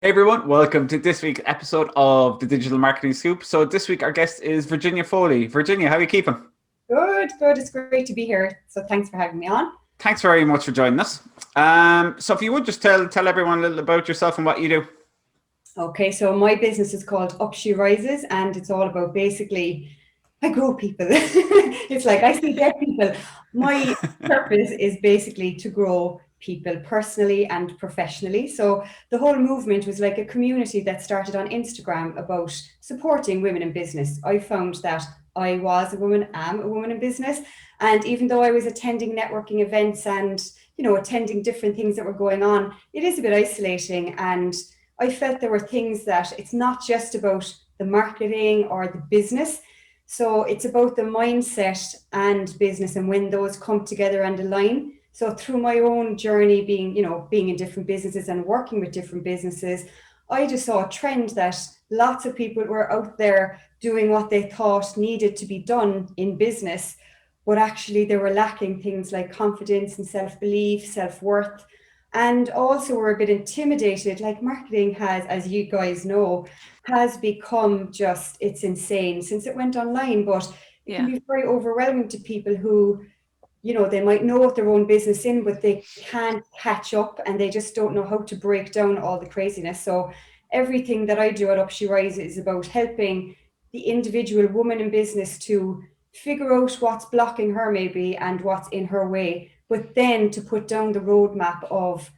Hey everyone, welcome to this week's episode of the Digital Marketing Scoop. So this week our guest is Virginia Foley. Virginia, how are you keeping? Good, good. It's great to be here. So thanks for having me on. Thanks very much for joining us. So if you would just tell everyone a little about yourself and what you do. Okay, so my business is called Up She Rises, and it's all about basically I grow people. It's like I see dead people. My purpose is basically to grow people personally and professionally. So the whole movement was like a community that started on Instagram about supporting women in business. I found that I was a woman, am a woman in business. And even though I was attending networking events and, attending different things that were going on, it is a bit isolating. And I felt there were things that it's not just about the marketing or the business. So it's about the mindset and business and when those come together and align. So through my own journey being in different businesses and working with different businesses, I just saw a trend that lots of people were out there doing what they thought needed to be done in business, but actually they were lacking things like confidence and self-belief, self-worth, and also were a bit intimidated. Like marketing has, as you guys know, has become just, it's insane since it went online, but it can Yeah. be very overwhelming to people who, they might know what their own business in, but they can't catch up and they just don't know how to break down all the craziness. So everything that I do at Up She Rises is about helping the individual woman in business to figure out what's blocking her maybe and what's in her way, but then to put down the roadmap of,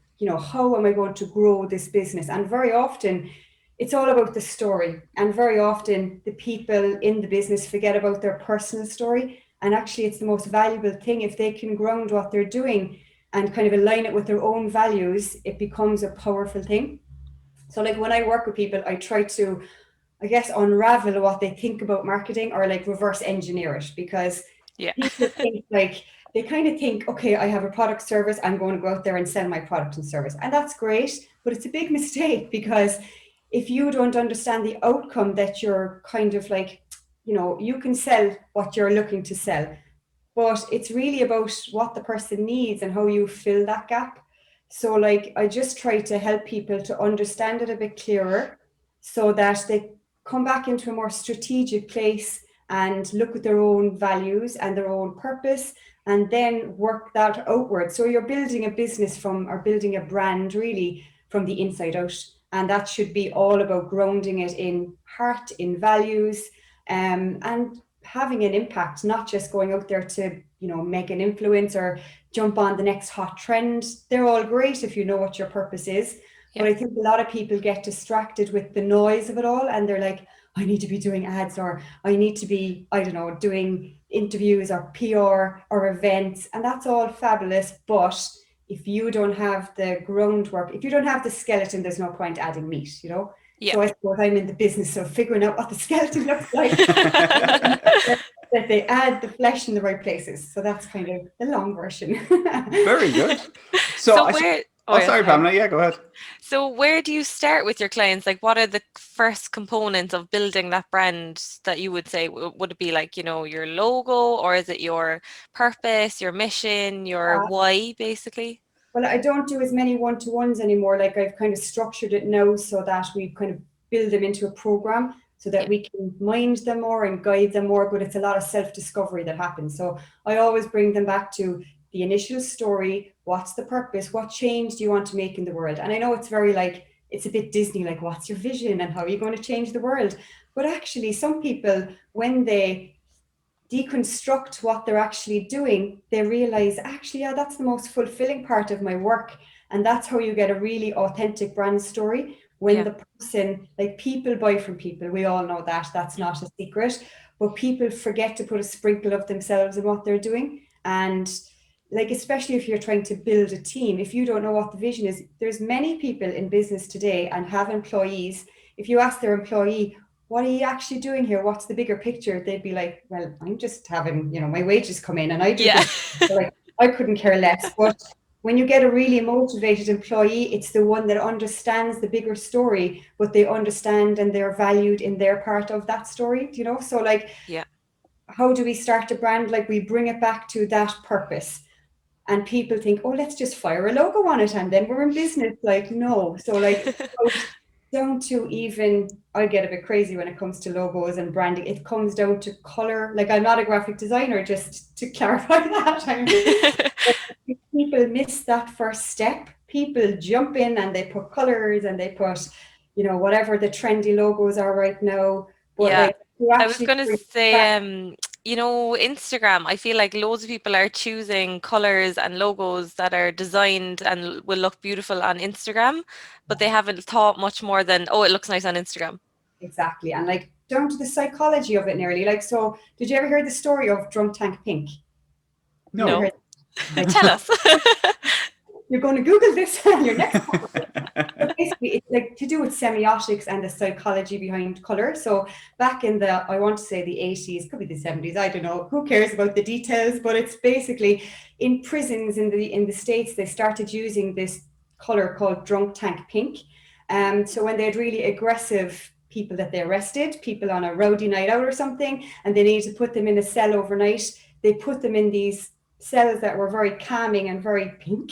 how am I going to grow this business? And very often it's all about the story. And very often the people in the business forget about their personal story. And actually, it's the most valuable thing if they can ground what they're doing and kind of align it with their own values, it becomes a powerful thing. So, like when I work with people, I try to, I guess, unravel what they think about marketing or like reverse engineer it because Yeah. people think like, they kind of think, okay, I have a product service, I'm going to go out there and sell my product and service. And that's great, but it's a big mistake because if you don't understand the outcome that you're kind of like, you can sell what you're looking to sell, but it's really about what the person needs and how you fill that gap. So like I just try to help people to understand it a bit clearer so that they come back into a more strategic place and look at their own values and their own purpose and then work that outward. So you're building a business from or building a brand really from the inside out. And that should be all about grounding it in heart, in values, and having an impact, not just going out there to, make an influence or jump on the next hot trend. They're all great if you know what your purpose is. But Yeah. I think a lot of people get distracted with the noise of it all and they're like, I need to be doing ads or I need to be, I don't know, doing interviews or PR or events. And that's all fabulous. But if you don't have the groundwork, if you don't have the skeleton, there's no point adding meat. Yeah. So I suppose I'm in the business of figuring out what the skeleton looks like. That they add the flesh in the right places. So that's kind of the long version. Very good. So, So I, where oh, yeah, sorry, sorry. Pamela. Yeah, go ahead. So where do you start with your clients? Like what are the first components of building that brand that you would say would it be like, your logo, or is it your purpose, your mission, your why basically? Well, I don't do as many one-to-ones anymore. Like I've kind of structured it now so that we kind of build them into a program so that Yeah. we can mind them more and guide them more. But it's a lot of self-discovery that happens. So I always bring them back to the initial story. What's the purpose? What change do you want to make in the world? And I know it's very like, it's a bit Disney, like what's your vision and how are you going to change the world? But actually, some people, when they deconstruct what they're actually doing, they realize actually, yeah, that's the most fulfilling part of my work. And that's how you get a really authentic brand story when Yeah. the person, like people buy from people. We all know that that's not a secret, but people forget to put a sprinkle of themselves in what they're doing. And like, especially if you're trying to build a team, if you don't know what the vision is, there's many people in business today and have employees. If you ask their employee, what are you actually doing here? What's the bigger picture? They'd be like, well, I'm just having, my wages come in and I do Yeah. this. Like, I couldn't care less. But when you get a really motivated employee, it's the one that understands the bigger story, but they understand and they're valued in their part of that story. So like, Yeah. how do we start a brand? Like we bring it back to that purpose. And people think, oh, let's just fire a logo on it and then we're in business. Like, no. So like down to even, I get a bit crazy when it comes to logos and branding. It comes down to color. Like, I'm not a graphic designer, just to clarify that. People miss that first step. People jump in and they put colors and they put, whatever the trendy logos are right now. But Yeah. like, to I was actually going to bring back, say, Instagram, I feel like loads of people are choosing colors and logos that are designed and will look beautiful on Instagram, but they haven't thought much more than, oh, it looks nice on Instagram. exactly, and like down to the psychology of it nearly. Like, so did you ever hear the story of Drunk Tank Pink? Have you ever No. No. heard? Like, Tell us. you're going to Google this on your next conversation. So basically, it's like to do with semiotics and the psychology behind color. So back in I want to say the 80s, could be the 70s, I don't know. Who cares about the details? But it's basically in prisons in the States, they started using this color called drunk tank pink. So when they had really aggressive people that they arrested, people on a rowdy night out or something, and they needed to put them in a cell overnight, they put them in these cells that were very calming and very pink.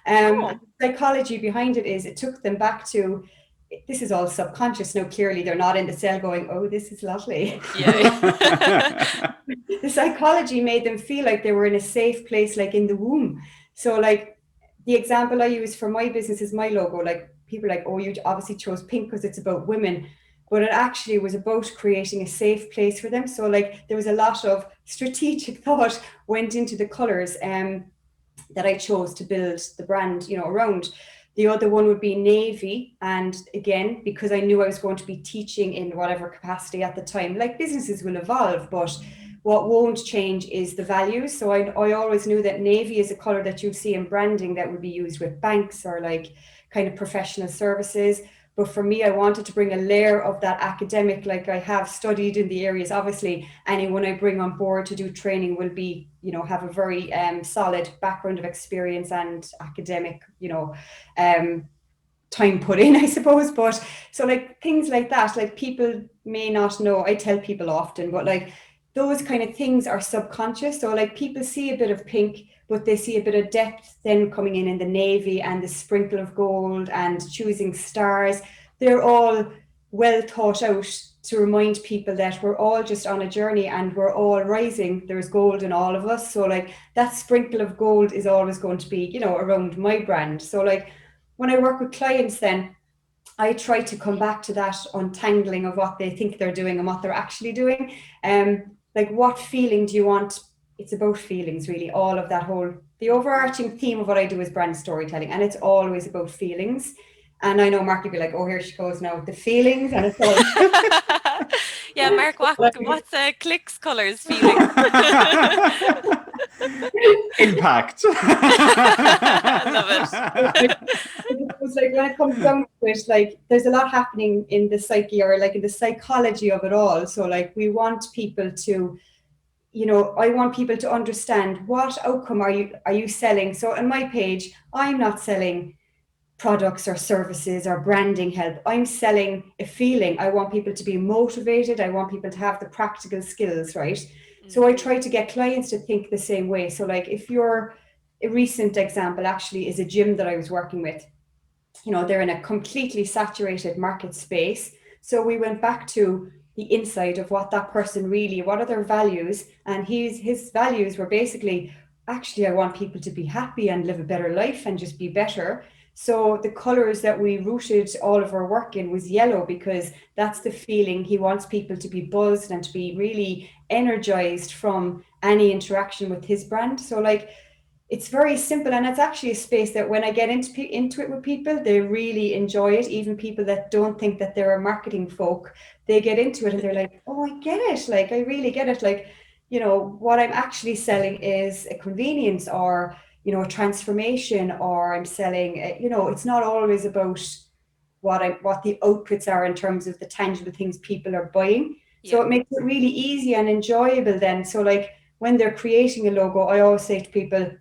Oh. The psychology behind it is it took them back to, this is all subconscious now, clearly they're not in the cell going, oh, this is lovely. Yeah. The psychology made them feel like they were in a safe place, like in the womb. So like the example I use for my business is my logo. Like people are like, oh, you obviously chose pink because it's about women. But it actually was about creating a safe place for them. So like there was a lot of strategic thought went into the colors that I chose to build the brand, around. The other one would be navy. And again, because I knew I was going to be teaching in whatever capacity at the time, like businesses will evolve, but what won't change is the values. So I always knew that navy is a color that you'd see in branding that would be used with banks or like kind of professional services. But for me, I wanted to bring a layer of that academic, like I have studied in the areas. Obviously, anyone I bring on board to do training will be, have a very solid background of experience and academic, time put in, I suppose. But so like things like that, like people may not know, I tell people often, but like those kind of things are subconscious. So like people see a bit of pink, but they see a bit of depth then coming in the navy and the sprinkle of gold and choosing stars. They're all well thought out to remind people that we're all just on a journey and we're all rising. There's gold in all of us. So like that sprinkle of gold is always going to be, around my brand. So like when I work with clients, then I try to come back to that untangling of what they think they're doing and what they're actually doing. Like what feeling do you want? It's about feelings, really. All of that the overarching theme of what I do is brand storytelling, and it's always about feelings. And I know Mark would be like, "Oh, here she goes now with the feelings," and it's all. Yeah, Mark, what's Click's colours feeling? Impact. I love it. It's like when it comes down to it, like there's a lot happening in the psyche or like in the psychology of it all. So like we want people to, I want people to understand what outcome are you selling. So on my page, I'm not selling products or services or branding help. I'm selling a feeling. I want people to be motivated. I want people to have the practical skills, right? So I try to get clients to think the same way. So like if you're, a recent example actually is a gym that I was working with. They're in a completely saturated market space. So we went back to the inside of what that person really, what are their values? And his values were basically, actually, I want people to be happy and live a better life and just be better. So the colors that we rooted all of our work in was yellow, because that's the feeling. He wants people to be buzzed and to be really energized from any interaction with his brand. So like, it's very simple, and it's actually a space that when I get into it with people, they really enjoy it. Even people that don't think that they're a marketing folk, they get into it and they're like, oh, I get it. Like, I really get it. Like, what I'm actually selling is a convenience or, a transformation, or I'm selling, it's not always about what the outputs are in terms of the tangible things people are buying. So Yeah. it makes it really easy and enjoyable then. So like when they're creating a logo, I always say to people,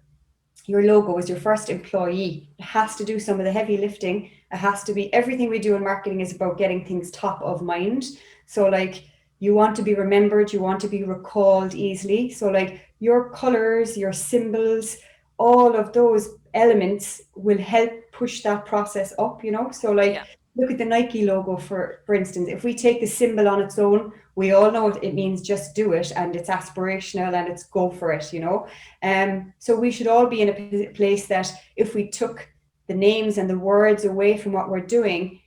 your logo is your first employee. It has to do some of the heavy lifting. It has to be, everything we do in marketing is about getting things top of mind. So like you want to be remembered, you want to be recalled easily. So like your colors, your symbols, all of those elements will help push that process up, So like Yeah. look at the Nike logo, for instance. If we take the symbol on its own, we all know it means just do it, and it's aspirational and it's go for it, you know. So we should all be in a place that if we took the names and the words away from what we're doing,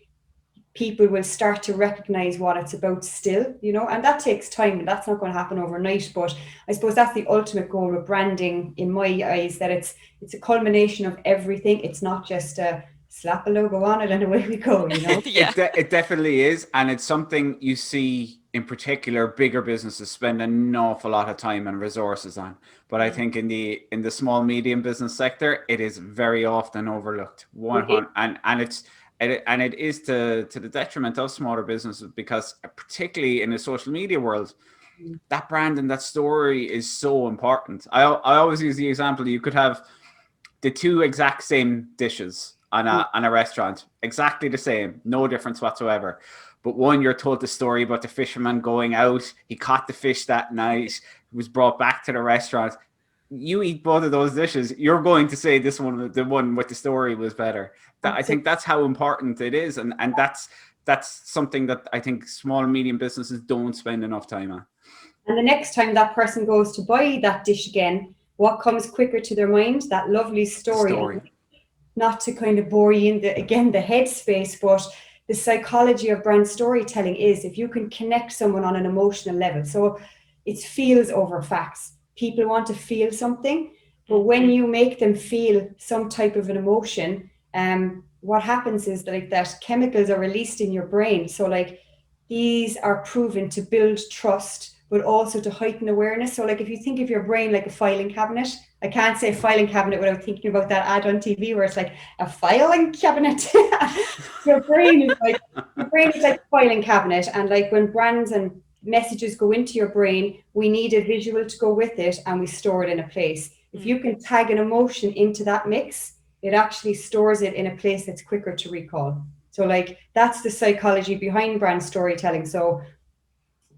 people will start to recognize what it's about still, you know, and that takes time, and that's not going to happen overnight. But I suppose that's the ultimate goal of branding in my eyes, that it's a culmination of everything. It's not just a slap a logo on it and away we go, you know. Yeah. It definitely is, and it's something you see in particular bigger businesses spend an awful lot of time and resources on. But I think in the small medium business sector, it is very often overlooked. 100, and it is to the detriment of smaller businesses, because particularly in the social media world, that brand and that story is so important. I always use the example: you could have the two exact same dishes on a restaurant, exactly the same, no difference whatsoever. But one, you're told the story about the fisherman going out, he caught the fish that night, was brought back to the restaurant. You eat both of those dishes, you're going to say this one, the one with the story, was better. I think that's how important it is, and that's something that I think small and medium businesses don't spend enough time on. And the next time that person goes to buy that dish again, what comes quicker to their mind? That lovely story. Not to kind of bore you in the headspace, but the psychology of brand storytelling is if you can connect someone on an emotional level. So it's feels over facts. People want to feel something, but when you make them feel some type of an emotion, what happens is that chemicals are released in your brain. So like these are proven to build trust, but also to heighten awareness. So like if you think of your brain like a filing cabinet, I can't say filing cabinet without thinking about that ad on TV where it's like a filing cabinet. Your brain is like a filing cabinet, and like when brands and messages go into your brain, we need a visual to go with it, and we store it in a place. If you can tag an emotion into that mix, it actually stores it in a place that's quicker to recall. So like that's the psychology behind brand storytelling. So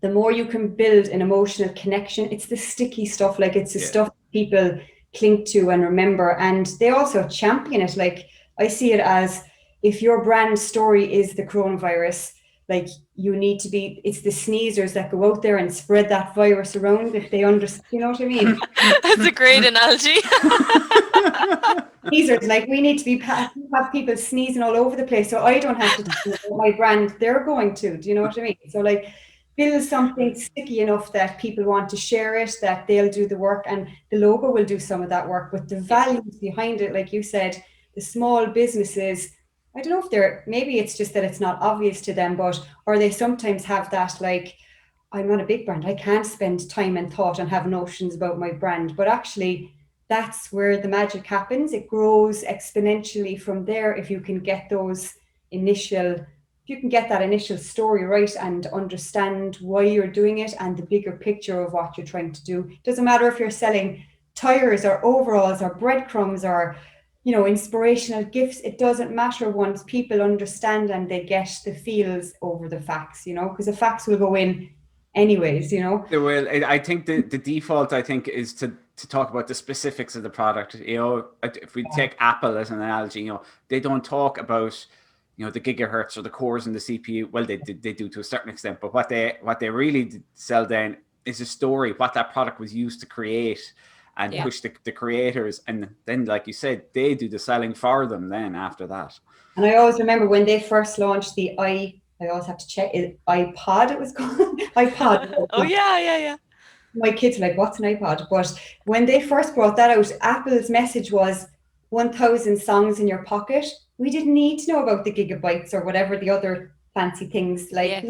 the more you can build an emotional connection, it's the sticky stuff, like it's the stuff people cling to and remember, and they also champion it. Like I see it as, if your brand story is the coronavirus, like you need to be, it's the sneezers that go out there and spread that virus around, if they understand, you know what I mean? That's a great analogy. Sneezers, like we need to be have people sneezing all over the place, so I don't have to tell my brand, they're going to, do you know what I mean? So like build something sticky enough that people want to share it, that they'll do the work, and the logo will do some of that work, but the values behind it, like you said, the small businesses, I don't know if maybe it's just that it's not obvious to them, or they sometimes have that, like, I'm not a big brand, I can't spend time and thought and have notions about my brand, but actually that's where the magic happens. It grows exponentially from there if you can get that initial story right and understand why you're doing it and the bigger picture of what you're trying to do. It doesn't matter if you're selling tires or overalls or breadcrumbs or, you know, inspirational gifts. It doesn't matter once people understand and they get the feels over the facts, you know, because the facts will go in anyways, you know. They will. I think the default, I think, is to talk about the specifics of the product. You know, if we take Apple as an analogy, you know, they don't talk about, you know, the gigahertz or the cores in the CPU. Well, they do to a certain extent, but what they really sell then is a story, what that product was used to create, and push the creators, and then, like you said, they do the selling for them then after that. And I always remember when they first launched the I always have to check it, iPod, it was called iPod. Oh yeah. My kids are like, what's an iPod? But when they first brought that out, Apple's message was 1,000 songs in your pocket. We didn't need to know about the gigabytes or whatever the other fancy things, like,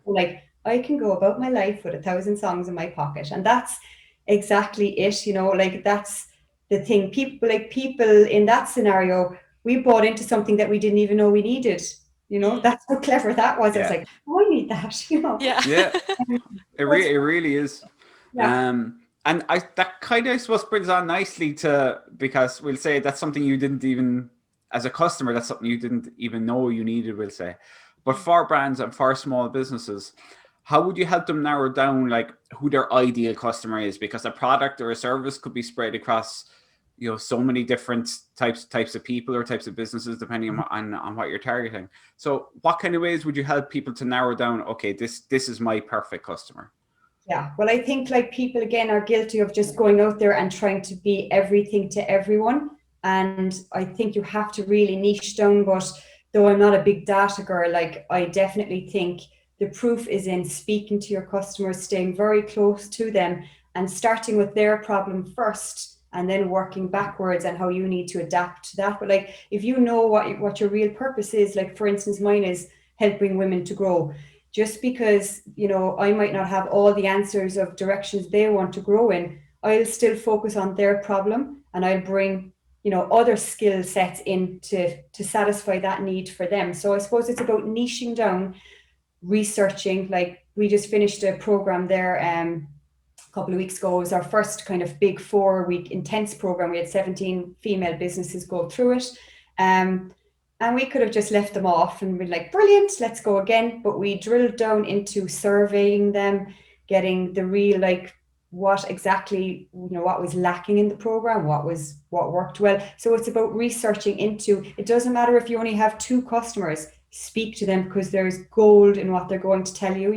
like I can go about my life with 1,000 songs in my pocket. And that's exactly it, you know, like that's the thing. People in that scenario, we bought into something that we didn't even know we needed. You know, that's how clever that was. I was like, oh, I need that, you know. It really is. And that kind of, I suppose, brings on nicely to, because we'll say that's something you didn't even, as a customer, that's something you didn't even know you needed, we'll say. But for brands and for small businesses, how would you help them narrow down like who their ideal customer is? Because a product or a service could be spread across so many different types of people or types of businesses, depending on what you're targeting. So what kind of ways would you help people to narrow down, okay, this is my perfect customer? Yeah, well, I think like people again are guilty of just going out there and trying to be everything to everyone. And I think you have to really niche down. But though I'm not a big data girl, like I definitely think the proof is in speaking to your customers, staying very close to them, and starting with their problem first, and then working backwards and how you need to adapt to that. But like if you know what your real purpose is, like for instance, mine is helping women to grow. Just because, I might not have all the answers of directions they want to grow in, I'll still focus on their problem, and I'll bring, other skill sets in to satisfy that need for them. So I suppose it's about niching down, researching. Like we just finished a program there a couple of weeks ago. It was our first kind of big 4-week intense program. We had 17 female businesses go through it. And we could have just left them off and been like, brilliant, let's go again. But we drilled down into surveying them, getting the real, like, what exactly, what was lacking in the program, what worked well. So it's about researching into, it doesn't matter if you only have 2 customers, speak to them, because there's gold in what they're going to tell you,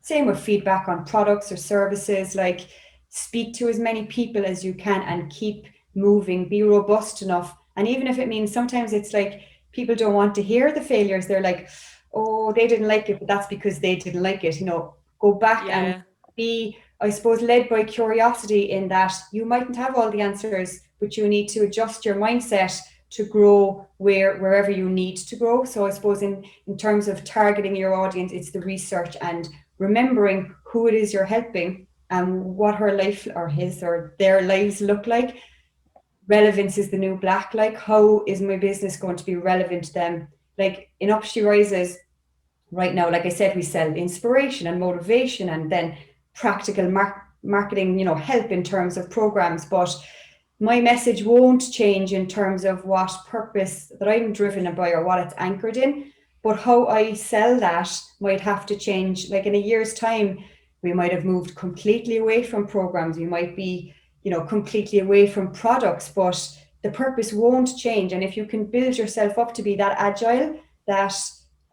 Same with feedback on products or services, like speak to as many people as you can and keep moving, be robust enough. And even if it means sometimes it's like people don't want to hear the failures, they're like, oh, they didn't like it, but that's because they didn't like it. Go back and be, I suppose, led by curiosity, in that you mightn't have all the answers, but you need to adjust your mindset to grow wherever you need to grow. So I suppose in terms of targeting your audience, it's the research and remembering who it is you're helping and what her life or his or their lives look like. Relevance is the new black. Like, how is my business going to be relevant to them? Like in Up She Rises right now, like I said, we sell inspiration and motivation, and then practical marketing, help in terms of programs. But my message won't change in terms of what purpose that I'm driven by or what it's anchored in. But how I sell that might have to change. Like in a year's time, we might have moved completely away from programs. We might be completely away from products, but the purpose won't change. And if you can build yourself up to be that agile, that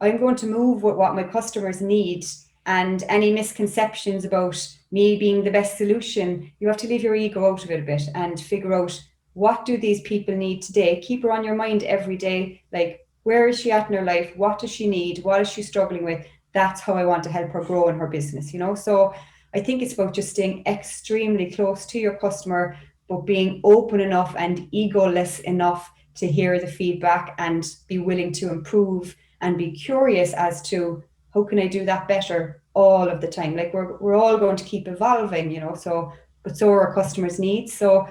I'm going to move with what my customers need, and any misconceptions about me being the best solution, you have to leave your ego out of it a bit and figure out, what do these people need today? Keep her on your mind every day. Like, where is she at in her life? What does she need? What is she struggling with? That's how I want to help her grow in her business, So I think it's about just staying extremely close to your customer, but being open enough and egoless enough to hear the feedback and be willing to improve and be curious as to, how can I do that better all of the time? Like we're all going to keep evolving, but so are our customers' needs. So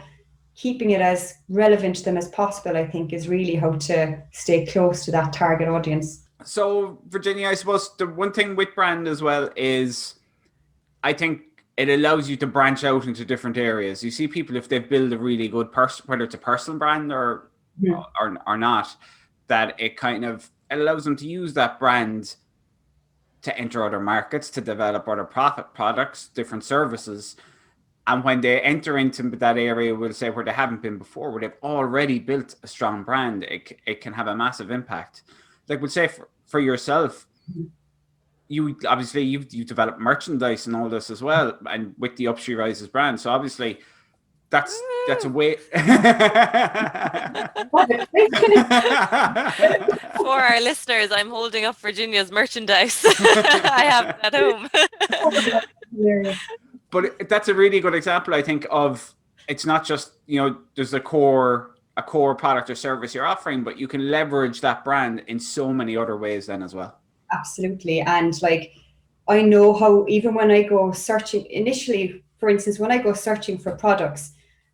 keeping it as relevant to them as possible, I think, is really how to stay close to that target audience. So Virginia, I suppose the one thing with brand as well is, I think it allows you to branch out into different areas. You see people, if they build a really good whether it's a personal brand or not, that it allows them to use that brand to enter other markets, to develop other products, different services. And when they enter into that area, we'll say, where they haven't been before, where they've already built a strong brand, it can have a massive impact. Like we'll say for yourself, you obviously you've developed merchandise and all this as well, and with the Up She Rises brand. So obviously that's a way. For our listeners, I'm holding up Virginia's merchandise. I have it at home. But that's a really good example, I think, of, it's not just, there's a core product or service you're offering, but you can leverage that brand in so many other ways then as well. Absolutely. And like, I know how, even when I go searching initially, for instance, when I go searching for products,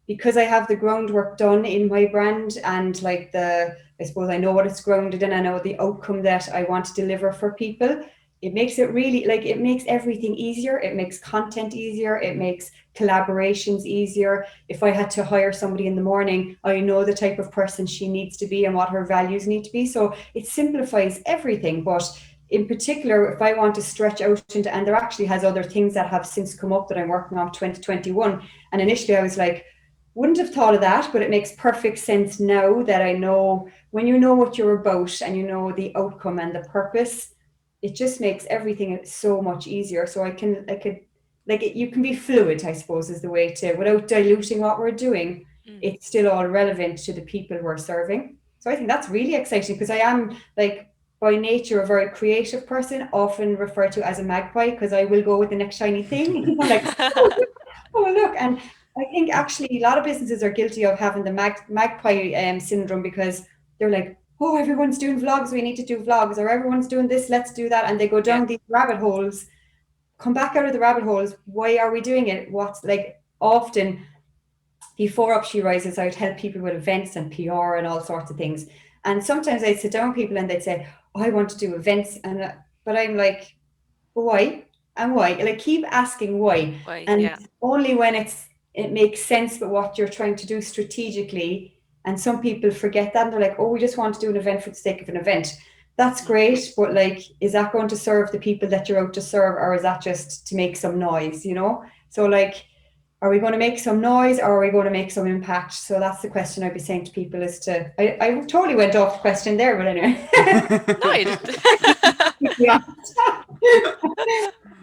because I have the groundwork done in my brand, and like I suppose I know what it's grounded in, I know the outcome that I want to deliver for people. It makes it really, like, it makes everything easier. It makes content easier. It makes collaborations easier. If I had to hire somebody in the morning, I know the type of person she needs to be and what her values need to be. So it simplifies everything. But in particular, if I want to stretch out into, and there actually has other things that have since come up that I'm working on 2021. And initially I was like, wouldn't have thought of that, but it makes perfect sense now that I know when you know what you're about and you know the outcome and the purpose, it just makes everything so much easier. So I could, like you can be fluid, I suppose, is the way to, without diluting what we're doing. It's still all relevant to the people we're serving. So I think that's really exciting because I am like by nature a very creative person, often referred to as a magpie because I will go with the next shiny thing. Like, oh look, and I think actually a lot of businesses are guilty of having the magpie syndrome because they're like, oh, everyone's doing vlogs, we need to do vlogs, or everyone's doing this, let's do that, and they go down these rabbit holes. Come back out of the rabbit holes. Why are we doing it? What's like often before Up She Rises, I would help people with events and PR and all sorts of things. And sometimes I'd sit down with people and they'd say, oh, I want to do events, and but I'm like, why and why? Like keep asking why, and only when it makes sense with what you're trying to do strategically. And some people forget that and they're like, oh, we just want to do an event for the sake of an event. That's great, but like, is that going to serve the people that you're out to serve, or is that just to make some noise? You know, so like, are we going to make some noise or are we going to make some impact? So that's the question I'd be saying to people is to, I totally went off the question there, but anyway. No, you didn't. Yeah.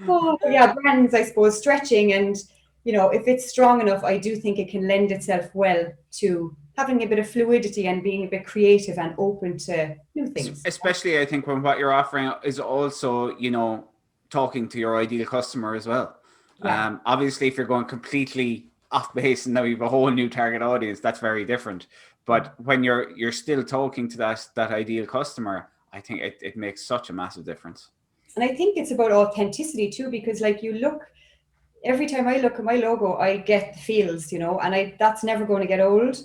Oh, yeah, brands, I suppose, stretching and, you know, if it's strong enough, I do think it can lend itself well to having a bit of fluidity and being a bit creative and open to new things. Especially, I think, when what you're offering is also, you know, talking to your ideal customer as well. Yeah. Obviously, if you're going completely off base and now you have a whole new target audience, that's very different. But when you're still talking to that ideal customer, I think it makes such a massive difference. And I think it's about authenticity too, because like you look, every time I look at my logo, I get the feels, you know, and that's never going to get old.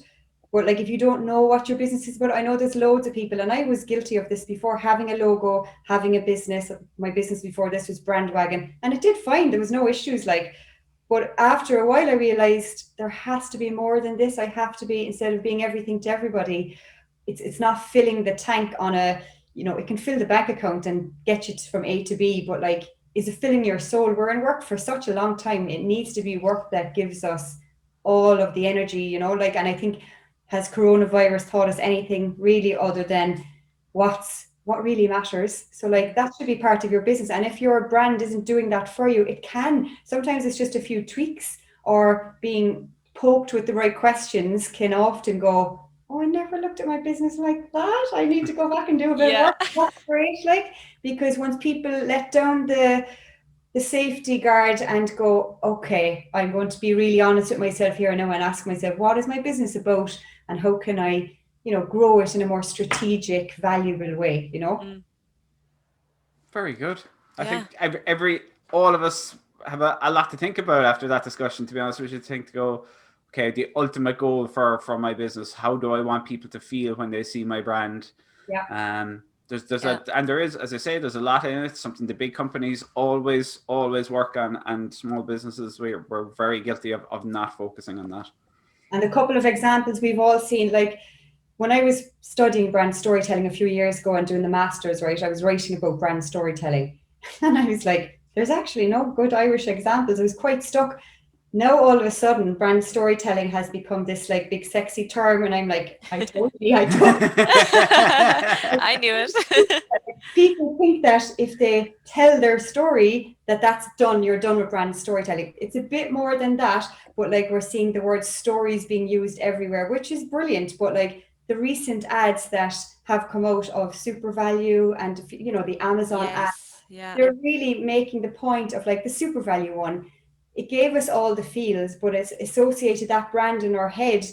But like, if you don't know what your business is about, I know there's loads of people, and I was guilty of this before, having a logo, having a business. My business before this was Brandwagon, and it did fine. There was no issues. Like, but after a while, I realized there has to be more than this. I have to be, instead of being everything to everybody, it's not filling the tank on a, you know, it can fill the bank account and get you from A to B, but like, is it filling your soul? We're in work for such a long time. It needs to be work that gives us all of the energy, you know, like, and I think, has coronavirus taught us anything really other than what really matters? So like that should be part of your business. And if your brand isn't doing that for you, it can. Sometimes it's just a few tweaks, or being poked with the right questions can often go, oh, I never looked at my business like that. I need to go back and do a bit of work. That's great. Like, because once people let down the safety guard and go, okay, I'm going to be really honest with myself here now and ask myself, what is my business about? And how can I, you know, grow it in a more strategic, valuable way, you know? Very good. I think all of us have a lot to think about after that discussion, to be honest. We should think to go, okay, the ultimate goal for my business, how do I want people to feel when they see my brand? Yeah. There is, as I say, there's a lot in it, something the big companies always work on, and small businesses, we're very guilty of not focusing on that. And a couple of examples we've all seen, like when I was studying brand storytelling a few years ago and doing the masters, right, I was writing about brand storytelling. And I was like, there's actually no good Irish examples. I was quite stuck. Now all of a sudden brand storytelling has become this like big sexy term, and I'm like, I told you. I knew it. People think that if they tell their story, that's done, you're done with brand storytelling. It's a bit more than that, but like we're seeing the word stories being used everywhere, which is brilliant. But like the recent ads that have come out of Super Value and, you know, the Amazon ads, they're really making the point of like the Super Value one. It gave us all the feels, but it's associated that brand in our head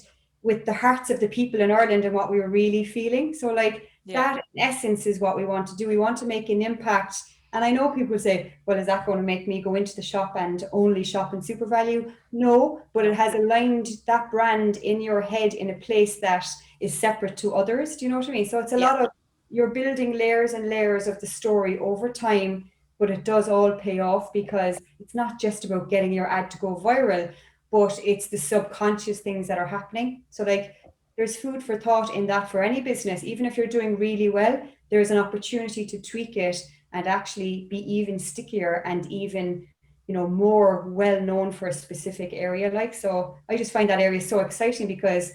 with the hearts of the people in Ireland and what we were really feeling. So like that in essence is what we want to do. We want to make an impact. And I know people say, well, is that going to make me go into the shop and only shop in Super Value? No, but it has aligned that brand in your head in a place that is separate to others. Do you know what I mean? So it's a lot of, you're building layers and layers of the story over time, but it does all pay off because it's not just about getting your ad to go viral, but it's the subconscious things that are happening. So like there's food for thought in that for any business. Even if you're doing really well, there's an opportunity to tweak it and actually be even stickier and even more well known for a specific area. Like, so I just find that area so exciting because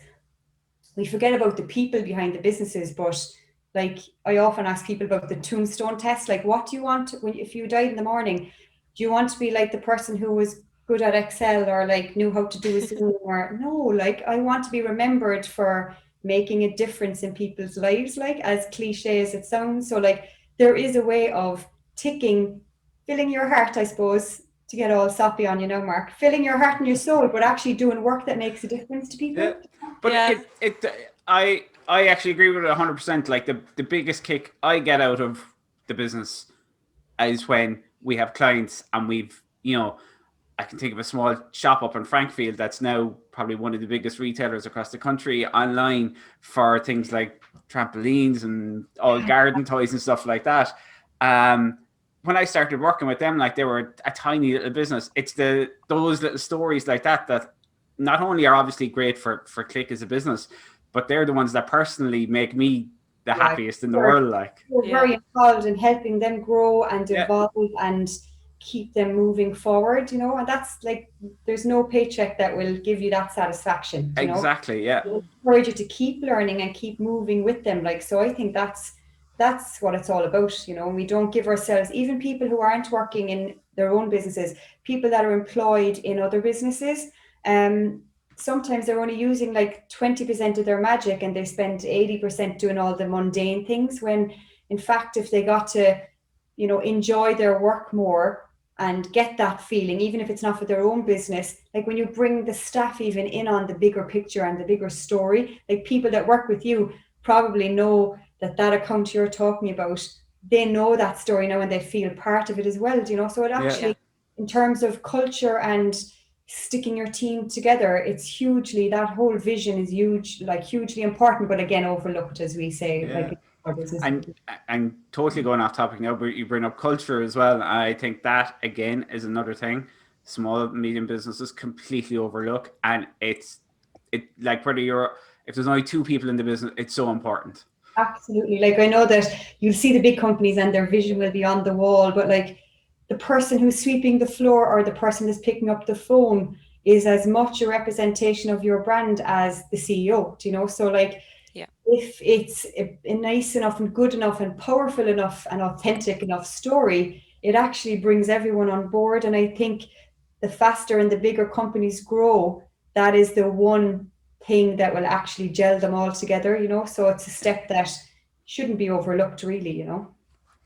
we forget about the people behind the businesses, but like I often ask people about the tombstone test. Like, what do you want if you died in the morning? Do you want to be like the person who was good at Excel or like knew how to do a Zoom? Or no, like I want to be remembered for making a difference in people's lives, like as cliche as it sounds. So like there is a way of filling your heart, I suppose, to get all soppy on, Mark, filling your heart and your soul, but actually doing work that makes a difference to Yeah, people. but Yeah. I actually agree with it 100%. Like the biggest kick I get out of the business is when we have clients and we've, I can think of a small shop up in Frankfield that's now probably one of the biggest retailers across the country online for things like trampolines and all garden toys and stuff like that. When I started working with them, like they were a tiny little business. It's those little stories like that not only are obviously great for Click as a business, but they're the ones that personally make me the happiest in the world. Like, we're very involved in helping them grow and evolve and keep them moving forward, and that's like there's no paycheck that will give you that satisfaction. Exactly, yeah. It'll encourage you to keep learning and keep moving with them. Like, so I think that's what it's all about. We don't give ourselves, even people who aren't working in their own businesses, people that are employed in other businesses, sometimes they're only using like 20% of their magic and they spend 80% doing all the mundane things, when in fact if they got to enjoy their work more and get that feeling, even if it's not for their own business, like when you bring the staff even in on the bigger picture and the bigger story, like people that work with you probably know that account you're talking about, they know that story now and they feel part of it as well, so it actually, in terms of culture and sticking your team together, it's hugely, that whole vision is huge, like hugely important, but again overlooked, as we say, like our business. And totally going off topic now, but you bring up culture as well. I think that again is another thing small medium businesses completely overlook, and it like whether if there's only two people in the business, it's so important. Absolutely. Like I know that you'll see the big companies and their vision will be on the wall, but like the person who's sweeping the floor or the person that's picking up the phone is as much a representation of your brand as the CEO, so like if it's a nice enough and good enough and powerful enough and authentic enough story, it actually brings everyone on board. And I think the faster and the bigger companies grow, that is the one thing that will actually gel them all together, so it's a step that shouldn't be overlooked really.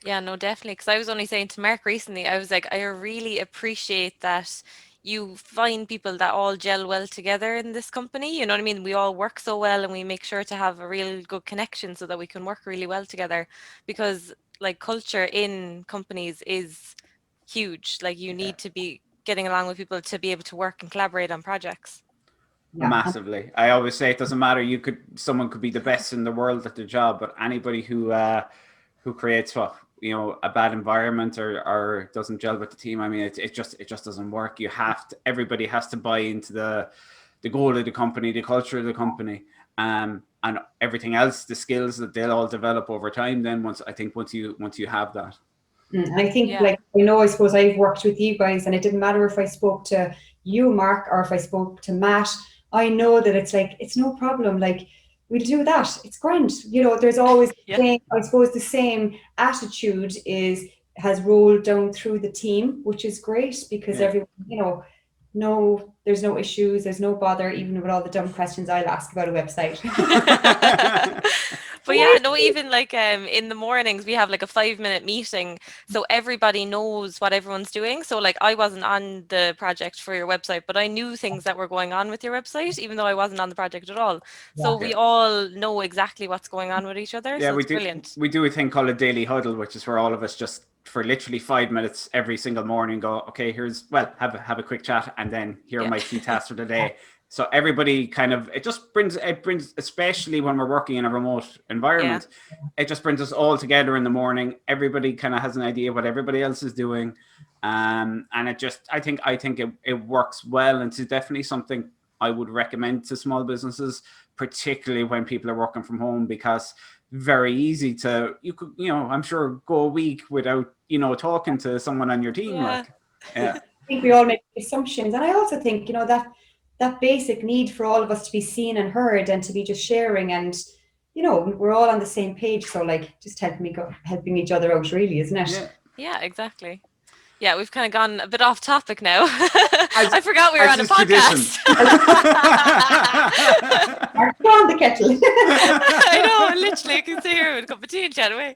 Yeah, no, definitely. Because I was only saying to Mark recently, I was like, I really appreciate that you find people that all gel well together in this company. You know what I mean? We all work so well and we make sure to have a real good connection so that we can work really well together. Because like culture in companies is huge. Like you need to be getting along with people to be able to work and collaborate on projects. Massively. I always say it doesn't matter. Someone could be the best in the world at their job, but anybody who creates a bad environment or doesn't gel with the team, I mean, it just doesn't work. Everybody has to buy into the goal of the company, the culture of the company, and everything else, the skills that they'll all develop over time. Then once you have that. And I think, I suppose I've worked with you guys, and it didn't matter if I spoke to you, Mark, or if I spoke to Matt. I know that it's like, it's no problem. Like, we'll do that. It's grand. There's always the same attitude has rolled down through the team, which is great because everyone, there's no issues, there's no bother, even with all the dumb questions I'll ask about a website. But yeah, no, even like in the mornings we have like a 5-minute meeting, so everybody knows what everyone's doing. So like I wasn't on the project for your website, but I knew things that were going on with your website, even though I wasn't on the project at all. So we all know exactly what's going on with each other. Yeah, so we it's do. Brilliant. We do a thing called a daily huddle, which is where all of us just for literally 5 minutes every single morning go, okay, have a quick chat, and then here are my key tasks for the day. So everybody it brings, especially when we're working in a remote environment, it just brings us all together in the morning. Everybody kind of has an idea what everybody else is doing. And I think it works well. And it's definitely something I would recommend to small businesses, particularly when people are working from home, because very easy you could, I'm sure, go a week without, talking to someone on your team. think we all make assumptions. And I also think, that basic need for all of us to be seen and heard and to be just sharing, and, we're all on the same page. So like just helping each other out, really, isn't it? Yeah. Yeah, exactly. Yeah, we've kind of gone a bit off topic now. As, I forgot we were as on a is tradition. podcast. Go on the kettle. I know, literally, you can see here with a cup of tea and chat away.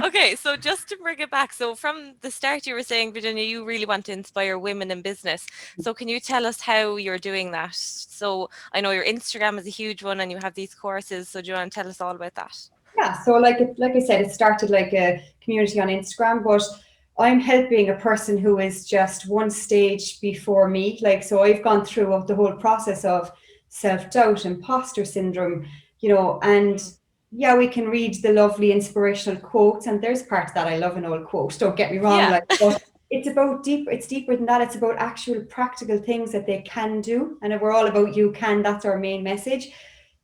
Okay, so just to bring it back, so from the start you were saying, Virginia, you really want to inspire women in business. So can you tell us how you're doing that? So I know your Instagram is a huge one and you have these courses, so do you want to tell us all about that? Yeah, so like I said, it started like a community on Instagram, but I'm helping a person who is just one stage before me. Like, so I've gone through the whole process of self-doubt, imposter syndrome, and yeah, we can read the lovely inspirational quotes, and there's parts that I love an old quote, don't get me wrong, Yeah. but it's deeper than that. It's about actual practical things that they can do. And if we're all about you can, that's our main message.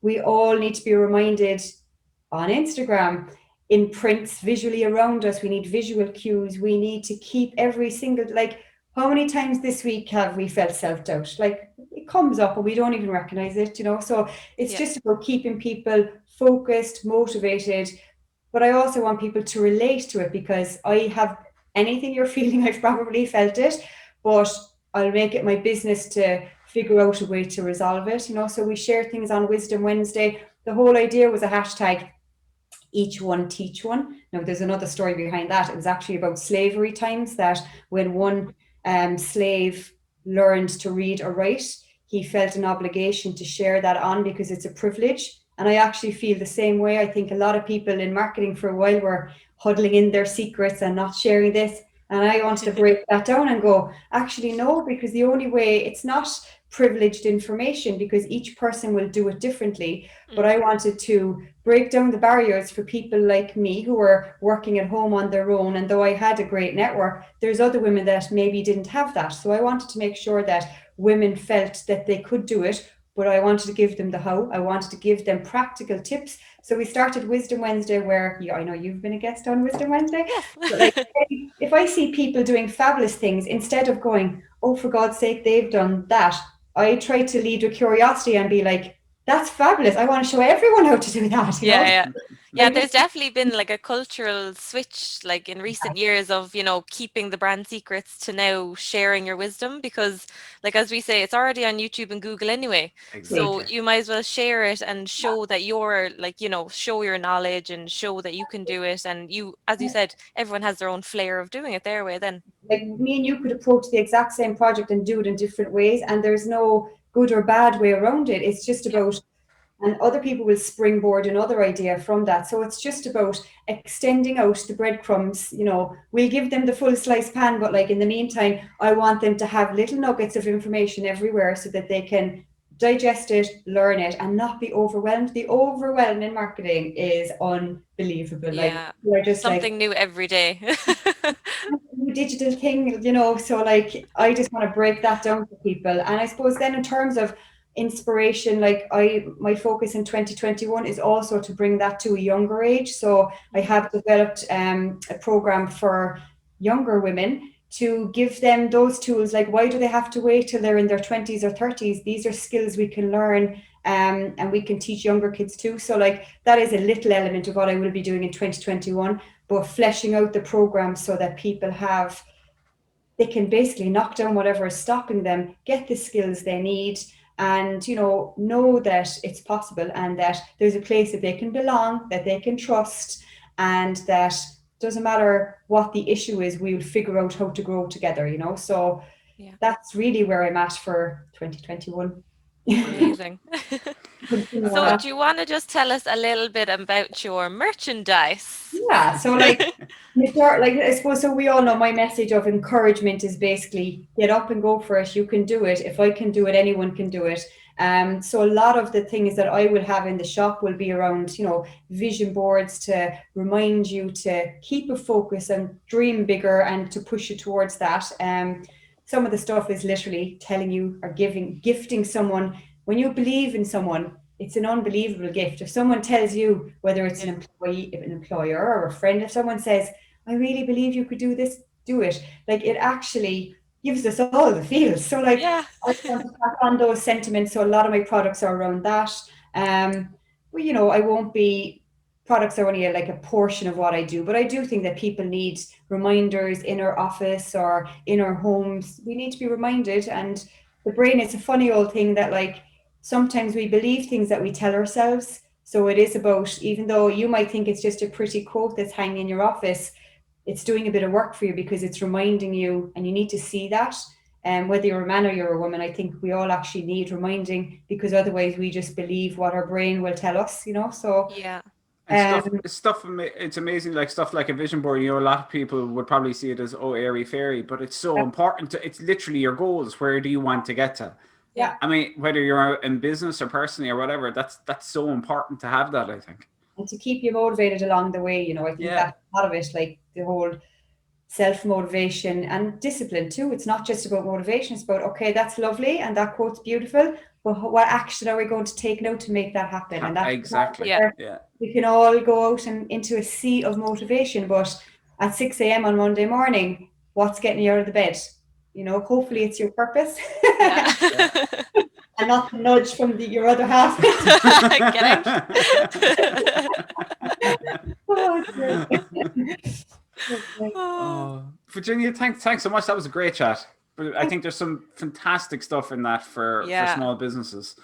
We all need to be reminded on Instagram, in prints, visually around us. We need visual cues. We need to keep every single, like, how many times this week have we felt self-doubt? Like, it comes up and we don't even recognize it, So it's just about keeping people focused, motivated. But I also want people to relate to it, because I have anything you're feeling, I've probably felt it, but I'll make it my business to figure out a way to resolve it, So we share things on Wisdom Wednesday. The whole idea was a hashtag, each one teach one. Now there's another story behind that. It was actually about slavery times, that when one slave learned to read or write, he felt an obligation to share that on, because it's a privilege. And I actually feel the same way. I think a lot of people in marketing for a while were huddling in their secrets and not sharing this. And I wanted to break that down and go, actually, no, because the only way, it's not privileged information, because each person will do it differently. But I wanted to break down the barriers for people like me who are working at home on their own. And though I had a great network, there's other women that maybe didn't have that. So I wanted to make sure that women felt that they could do it, but I wanted to give them the how. I wanted to give them practical tips. So we started Wisdom Wednesday, where I know you've been a guest on Wisdom Wednesday. But like, if I see people doing fabulous things, instead of going, oh, for God's sake, they've done that, I try to lead with curiosity and be like, that's fabulous. I want to show everyone how to do that. Yeah, there's definitely been like a cultural switch, like in recent years, of, keeping the brand secrets to now sharing your wisdom, because like, as we say, it's already on YouTube and Google anyway. Exactly. So you might as well share it and show that you're like, show your knowledge and show that you can do it. And you, as you said, everyone has their own flair of doing it their way then. Like, me and you could approach the exact same project and do it in different ways, and there's no good or bad way around it. It's just about, and other people will springboard another idea from that. So it's just about extending out the breadcrumbs. We'll give them the full slice pan, but like, in the meantime, I want them to have little nuggets of information everywhere, so that they can digest it, learn it, and not be overwhelmed. The overwhelm in marketing is unbelievable. Like, we're just something new every day. digital thing, so like, I just want to break that down for people. And I suppose then, in terms of inspiration, like, my focus in 2021 is also to bring that to a younger age. So I have developed a program for younger women to give them those tools. Like, why do they have to wait till they're in their 20s or 30s? These are skills we can learn, and we can teach younger kids too. So like, that is a little element of what I will be doing in 2021, but fleshing out the program so that people they can basically knock down whatever is stopping them, get the skills they need, and know that it's possible, and that there's a place that they can belong, that they can trust, and that doesn't matter what the issue is, we'll figure out how to grow together. So that's really where I'm at for 2021. Amazing. So do you want to just tell us a little bit about your merchandise? Yeah, so like, I suppose, so we all know my message of encouragement is basically, get up and go for it. You can do it. If I can do it, anyone can do it. So a lot of the things that I will have in the shop will be around, vision boards to remind you to keep a focus and dream bigger, and to push you towards that. Some of the stuff is literally telling you, or gifting someone. When you believe in someone, it's an unbelievable gift. If someone tells you, whether it's an employee, an employer, or a friend, if someone says, I really believe you could do this, do it, like it actually gives us all the feels. So like Yeah. I want to pass on those sentiments. So a lot of my products are around that. Well, you know, I won't be products are only like a portion of what I do, but I do think that people need reminders in our office or in our homes. We need to be reminded, and the brain is a funny old thing that like sometimes we believe things that we tell ourselves. So it is about, even though you might think it's just a pretty quote that's hanging in your office, it's doing a bit of work for you because it's reminding you, and you need to see that. And whether you're a man or you're a woman, I think we all actually need reminding, because otherwise we just believe what our brain will tell us, you know. So Yeah. And stuff. It's amazing. Like stuff like a vision board. You know, a lot of people would probably see it as airy fairy, but it's so important. It's literally your goals. Where do you want to get to? yeah, I mean, whether you're in business or personally or whatever, that's so important to have that. I think. and to keep you motivated along the way, you know, I think Yeah. that's a lot of it, like the whole self motivation and discipline too. It's not just about motivation, it's about, okay, that's lovely and that quote's beautiful, but what action are we going to take now to make that happen? And that's Exactly. Yeah. where Yeah. we can all go out and into a sea of motivation, but at 6 a.m. on Monday morning, what's getting you out of the bed? You know, hopefully it's your purpose. Yeah. And not the nudge from your other half. Get out. Oh, it's great. Oh, Virginia, thanks so much. That was a great chat. But I think there's some fantastic stuff in that for Yeah. small businesses.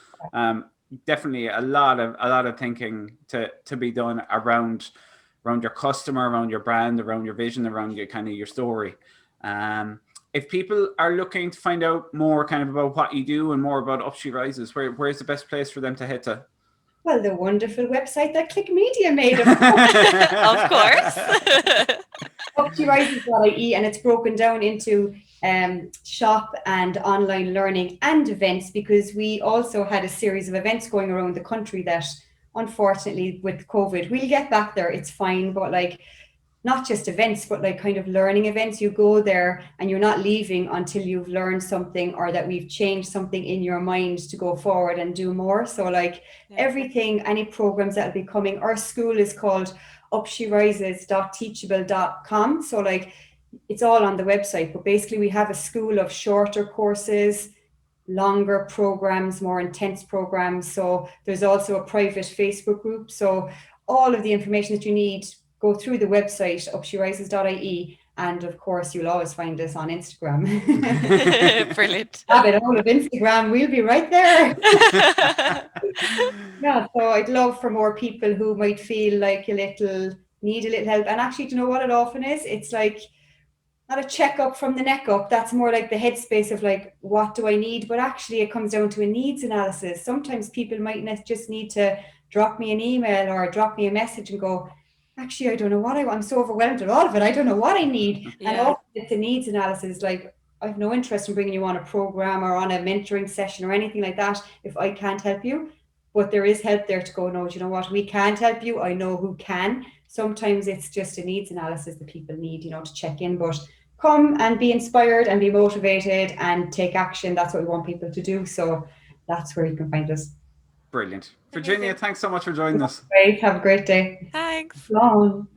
Definitely a lot of thinking to be done around your customer, around your brand, around your vision, around your kind of your story. If people are looking to find out more kind of about what you do and more about Up She Rises, where's the best place for them to head to? Well, the wonderful website that Click Media made of Of course. upturises.ie, and it's broken down into shop and online learning and events, because we also had a series of events going around the country that unfortunately with COVID, we'll get back there, it's fine, but like not just events, but like kind of learning events. You go there and you're not leaving until you've learned something, or that we've changed something in your mind to go forward and do more. So like everything, any programs that will be coming. Our school is called upsherises.teachable.com. So like it's all on the website, but basically we have a school of shorter courses, longer programs, more intense programs. So there's also a private Facebook group. So all of the information that you need, go through the website, upsherises.ie. And of course, you'll always find us on Instagram. Brilliant. Have it all of Instagram. We'll be right there. Yeah, so I'd love for more people who might feel like need a little help. And actually, do you know what it often is? It's like not a checkup from the neck up. That's more like the headspace of like, what do I need? But actually, it comes down to a needs analysis. Sometimes people might just need to drop me an email or drop me a message and go, actually, I don't know what I want. I'm so overwhelmed with all of it. I don't know what I need. Yeah. And often it's a needs analysis. Like, I have no interest in bringing you on a program or on a mentoring session or anything like that if I can't help you. But there is help there to go, no, do you know what? We can't help you. I know who can. Sometimes it's just a needs analysis that people need, you know, to check in. But come and be inspired and be motivated and take action. That's what we want people to do. So that's where you can find us. Brilliant. Virginia, thanks so much for joining us. Great. Have a great day. Thanks. Long.